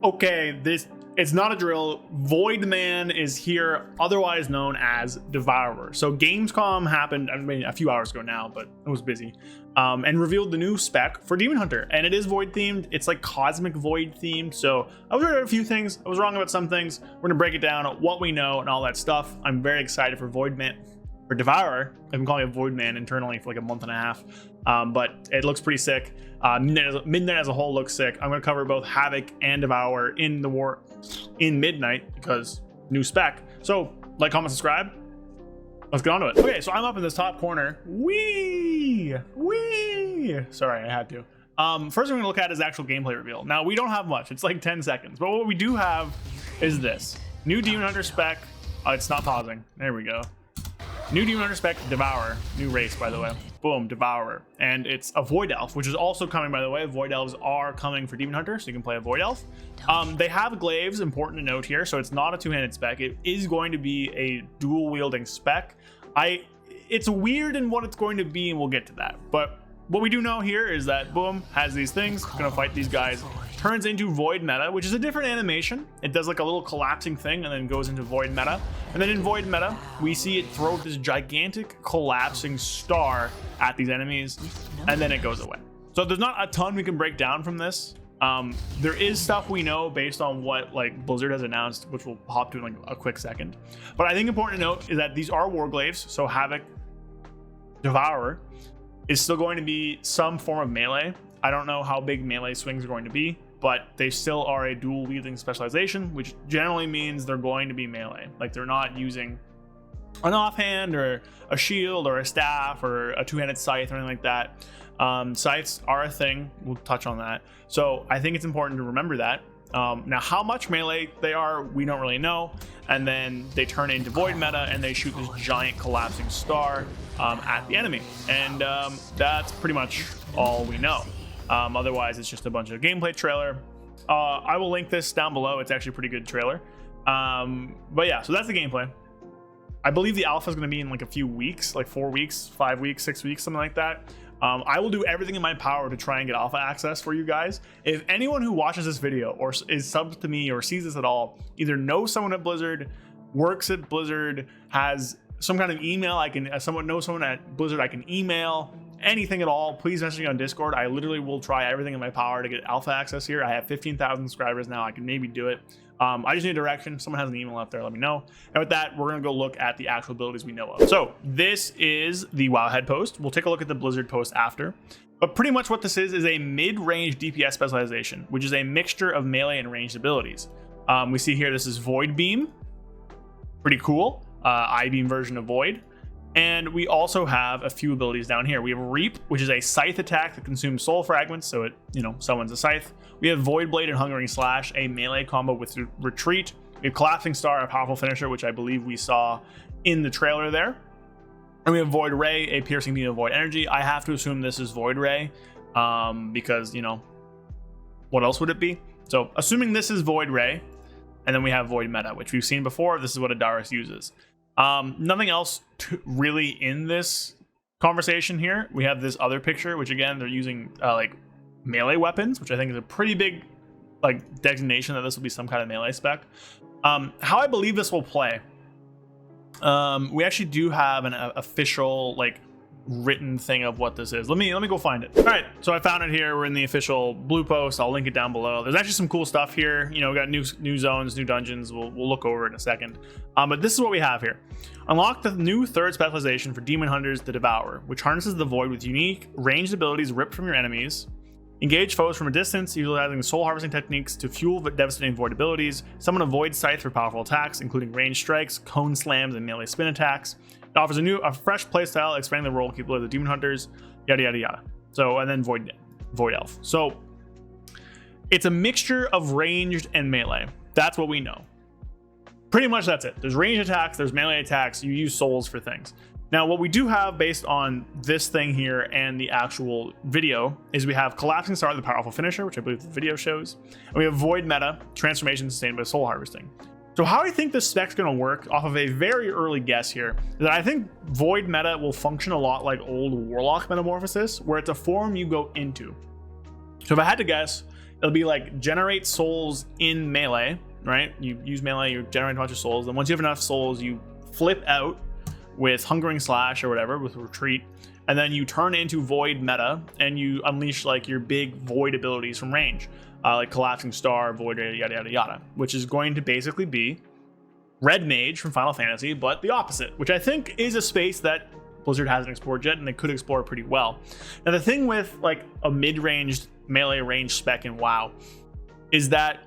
Okay, it's not a drill. VOIDMAN is here, otherwise known as Devourer. So Gamescom happened, I mean, a few hours ago now, but it was busy, and revealed the new spec for Demon Hunter, and it is Void themed. It's like Cosmic Void themed. So I was right about a few things. I was wrong about some things. We're gonna break it down, what we know, and all that stuff. I'm very excited for VOIDMAN. For Devourer, I've been calling it VOIDMAN internally for like a month and a half, but it looks pretty sick. Midnight as a whole looks sick. I'm going to cover both Havoc and Devourer in Midnight because new spec. So like, comment, subscribe. Let's get on to it. Okay, so I'm up in this top corner. Wee. Sorry, I had to. First we're going to look at is actual gameplay reveal. Now we don't have much. It's like 10 seconds, but what we do have is this new Demon Hunter spec. It's not pausing. There we go. New Demon Hunter spec, Devourer. New race, by the way. Boom, Devourer. And it's a Void Elf, which is also coming, by the way. Void Elves are coming for Demon Hunter, so you can play a Void Elf. They have glaives, important to note here, so it's not a two-handed spec. It is going to be a dual-wielding spec. It's weird in what it's going to be, and we'll get to that. But what we do know here is that, boom, has these things, gonna fight these guys, turns into Void Meta, which is a different animation. It does like a little collapsing thing and then goes into Void Meta. And then in Void Meta, we see it throw this gigantic collapsing star at these enemies, and then it goes away. So there's not a ton we can break down from this. There is stuff we know based on what like Blizzard has announced, which we'll hop to in like a quick second. But I think important to note is that these are Warglaives, so Havoc, Devourer is still going to be some form of melee. I don't know how big melee swings are going to be, but they still are a dual wielding specialization, which generally means they're going to be melee. Like they're not using an offhand or a shield or a staff or a two-handed scythe or anything like that. Scythes are a thing. We'll touch on that. So I think it's important to remember that. Now, how much melee they are, we don't really know. And then they turn into Void Meta and they shoot this giant collapsing star at the enemy. And that's pretty much all we know. Otherwise, it's just a bunch of gameplay trailer. I will link this down below. It's actually a pretty good trailer. But yeah, so that's the gameplay. I believe the alpha is going to be in like a few weeks, like 4 weeks, 5 weeks, 6 weeks, something like that. I will do everything in my power to try and get alpha access for you guys. If anyone who watches this video or is subbed to me or sees this at all, either knows someone at Blizzard, works at Blizzard, has some kind of email knows someone at Blizzard I can email, anything at all, please message me on Discord. I literally will try everything in my power to get alpha access here. I have 15,000 subscribers now. I can maybe do it. I just need direction. Someone has an email up there, let me know. And with that, we're gonna go look at the actual abilities we know of. So this is the Wowhead post. We'll take a look at the Blizzard post after. But pretty much what this is a mid-range DPS specialization, which is a mixture of melee and ranged abilities. We see here, this is Void Beam. Pretty cool. I-beam version of Void. And we also have a few abilities down here. We have Reap, which is a scythe attack that consumes soul fragments, so it, summons a scythe. We have Void Blade and Hungering Slash, a melee combo with Retreat. We have Collapsing Star, a powerful finisher, which I believe we saw in the trailer there. And we have Void Ray, a piercing beam of void energy. I have to assume this is Void Ray, because, what else would it be? So, assuming this is Void Ray, and then we have Void Meta, which we've seen before. This is what Adaris uses. Nothing else really in this conversation here. We have this other picture, which again, they're using like melee weapons, which I think is a pretty big like designation that this will be some kind of melee spec. How I believe this will play. We actually do have an official like written thing of what this is. Let me go find it. All right, so I found it here. We're in the official blue post. I'll link it down below. There's actually some cool stuff here. We got new zones, new dungeons. We'll look over it in a second. But this is what we have here. Unlock the new third specialization for Demon Hunters, the Devourer, which harnesses the void with unique ranged abilities ripped from your enemies. Engage foes from a distance, utilizing soul harvesting techniques to fuel devastating void abilities. Summon a void scythe for powerful attacks, including ranged strikes, cone slams, and melee spin attacks. It offers a fresh playstyle, expanding the role capability of the Demon Hunters, yada yada yada. So, and then Void Elf. So, it's a mixture of ranged and melee. That's what we know. Pretty much that's it. There's ranged attacks, there's melee attacks. You use souls for things. Now, what we do have based on this thing here and the actual video is we have Collapsing Star, the powerful finisher, which I believe the video shows. And we have Void Meta, transformation sustained by soul harvesting. So how I think this spec's going to work off of a very early guess here is that I think Void Meta will function a lot like old Warlock Metamorphosis, where it's a form you go into. So if I had to guess, it'll be like generate souls in melee, right? You use melee, you generate a bunch of souls, and once you have enough souls, you flip out with Hungering Slash or whatever, with Retreat, and then you turn into Void meta, and you unleash like your big Void abilities from range, like Collapsing Star, Void, yada yada yada, which is going to basically be Red Mage from Final Fantasy, but the opposite, which I think is a space that Blizzard hasn't explored yet, and they could explore pretty well. Now the thing with like a mid-ranged melee range spec in WoW is that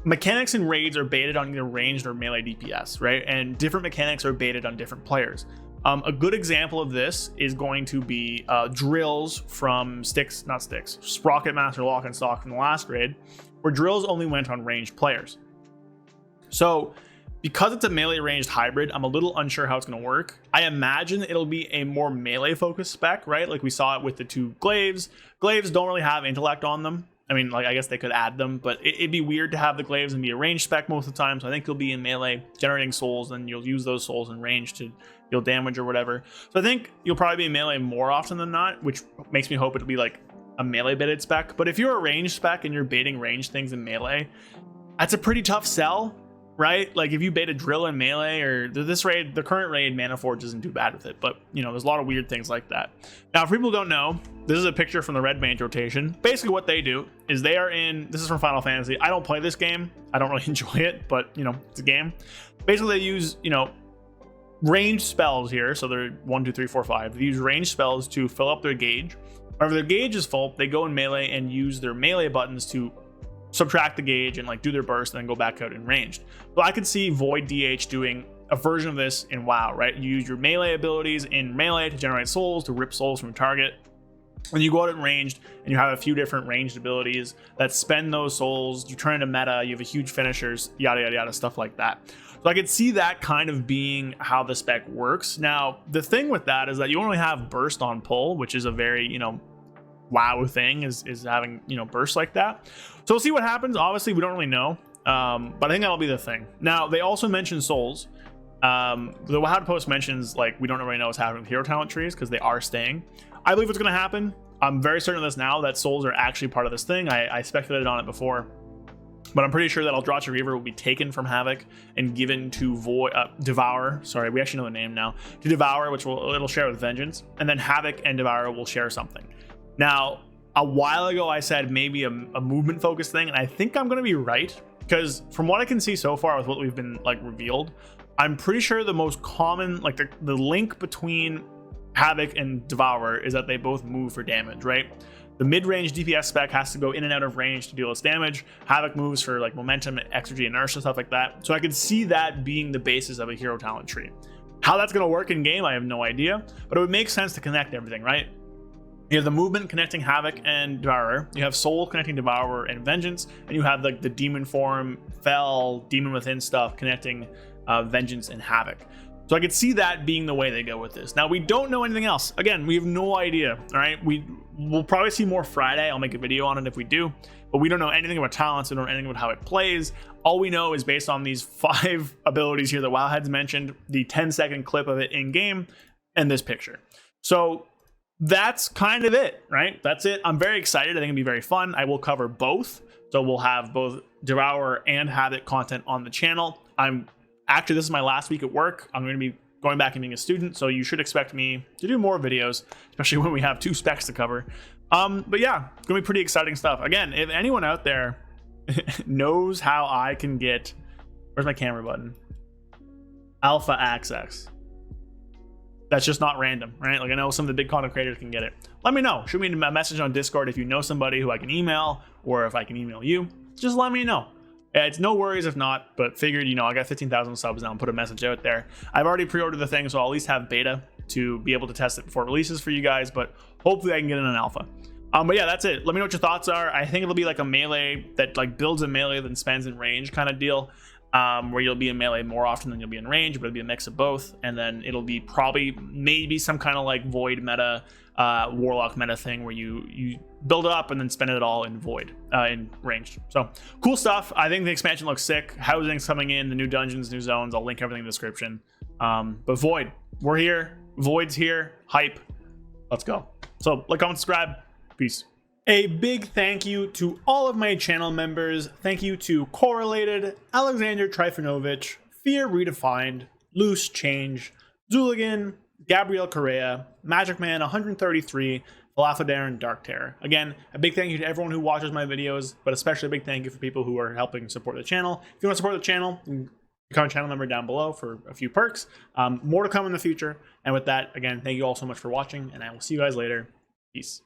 mechanics in raids are baited on either ranged or melee DPS, right? And different mechanics are baited on different players. A good example of this is going to be drills from Sprocket Master Lock and Stock from the last raid, where drills only went on ranged players. So because it's a melee ranged hybrid, I'm a little unsure how it's going to work. I imagine it'll be a more melee focused spec, right? Like we saw it with the two glaives. Glaives don't really have intellect on them. I mean, like, I guess they could add them, but it'd be weird to have the glaives and be a ranged spec most of the time. So I think you'll be in melee generating souls, and you'll use those souls in range to deal damage or whatever. So I think you'll probably be in melee more often than not, which makes me hope it'll be like a melee baited spec. But if you're a ranged spec and you're baiting range things in melee, that's a pretty tough sell, right? Like if you bait a drill in melee, or this raid, the current raid, Mana Forge isn't too bad with it, but you know, there's a lot of weird things like that. Now, if people don't know, this is a picture from the Red Mage rotation. Basically what they do is they are in, this is from Final Fantasy. I don't play this game. I don't really enjoy it, but you know, it's a game. Basically they use, you know, ranged spells here. So they're 1, 2, 3, 4, 5. They use ranged spells to fill up their gauge. Whenever their gauge is full, they go in melee and use their melee buttons to subtract the gauge and like do their burst and then go back out in ranged. But I could see Void DH doing a version of this in WoW, right? You use your melee abilities in melee to generate souls, to rip souls from a target. When you go out in ranged and you have a few different ranged abilities that spend those souls, you turn into meta, you have a huge finishers, yada yada yada, stuff like that. So I could see that kind of being how the spec works. Now the thing with that is that you only have burst on pull, which is a very, you know, WoW thing is having, you know, bursts like that. So we'll see what happens. Obviously we don't really know, but I think that'll be the thing. Now they also mentioned souls. The WoW post mentions like we don't really know what's happening with hero talent trees because they are staying. I believe what's going to happen. I'm very certain of this now, that souls are actually part of this thing. I speculated on it before, but I'm pretty sure that Eldrazi Reaver will be taken from Havoc and given to Devourer. Sorry, we actually know the name now. To Devourer, which it'll share with Vengeance, and then Havoc and Devourer will share something. Now, a while ago, I said maybe a movement focused thing, and I think I'm going to be right, because from what I can see so far with what we've been like revealed, I'm pretty sure the most common, like the link between Havoc and Devourer is that they both move for damage, right? The mid-range DPS spec has to go in and out of range to deal its damage. Havoc moves for like momentum, exergy, inertia, stuff like that. So I could see that being the basis of a hero talent tree. How that's going to work in game, I have no idea, but it would make sense to connect everything, right? You have the movement connecting Havoc and Devourer. You have Soul connecting Devourer and Vengeance, and you have like the demon form, Fel, Demon Within stuff connecting Vengeance and Havoc. So I could see that being the way they go with this. Now we don't know anything else. Again, we have no idea. All right, we'll probably see more Friday. I'll make a video on it if we do, but we don't know anything about talents. We don't know anything about how it plays. All we know is based on these 5 abilities here that Wowhead's mentioned, the 10-second clip of it in game, and this picture. So that's kind of it, right? That's it. I'm very excited. I think it'll be very fun. I will cover both. So we'll have both Devourer and Havoc content on the channel. Actually, this is my last week at work. I'm going to be going back and being a student, so you should expect me to do more videos, especially when we have 2 specs to cover. But yeah, it's going to be pretty exciting stuff. Again, if anyone out there knows how I can get, where's my camera button? Alpha access. That's just not random, right? Like I know some of the big content creators can get it. Let me know. Shoot me a message on Discord if you know somebody who I can email, or if I can email you. Just let me know. It's no worries if not, but figured, you know, I got 15,000 subs now and put a message out there. I've already pre-ordered the thing, so I'll at least have beta to be able to test it before it releases for you guys, but hopefully I can get in an alpha. But yeah, that's it. Let me know what your thoughts are. I think it'll be like a melee that like builds in melee then spends in range kind of deal, where you'll be in melee more often than you'll be in range, but it'll be a mix of both. And then it'll be probably maybe some kind of like void meta, warlock meta thing where you build it up and then spend it all in void, in ranged. So cool stuff. I think the expansion looks sick. Housing's coming in, the new dungeons, new zones. I'll link everything in the description. But Void, we're here. Void's here. Hype. Let's go. So like, comment, subscribe. Peace. A big thank you to all of my channel members. Thank you to Correlated, Alexander Trifonovich, Fear Redefined, Loose Change, Zooligan, Gabriel Correa, Magic Man 133, Falafadar, and Dark Terror. Again, a big thank you to everyone who watches my videos, but especially a big thank you for people who are helping support the channel. If you want to support the channel, become a channel member down below for a few perks. More to come in the future. And with that, again, thank you all so much for watching, and I will see you guys later. Peace.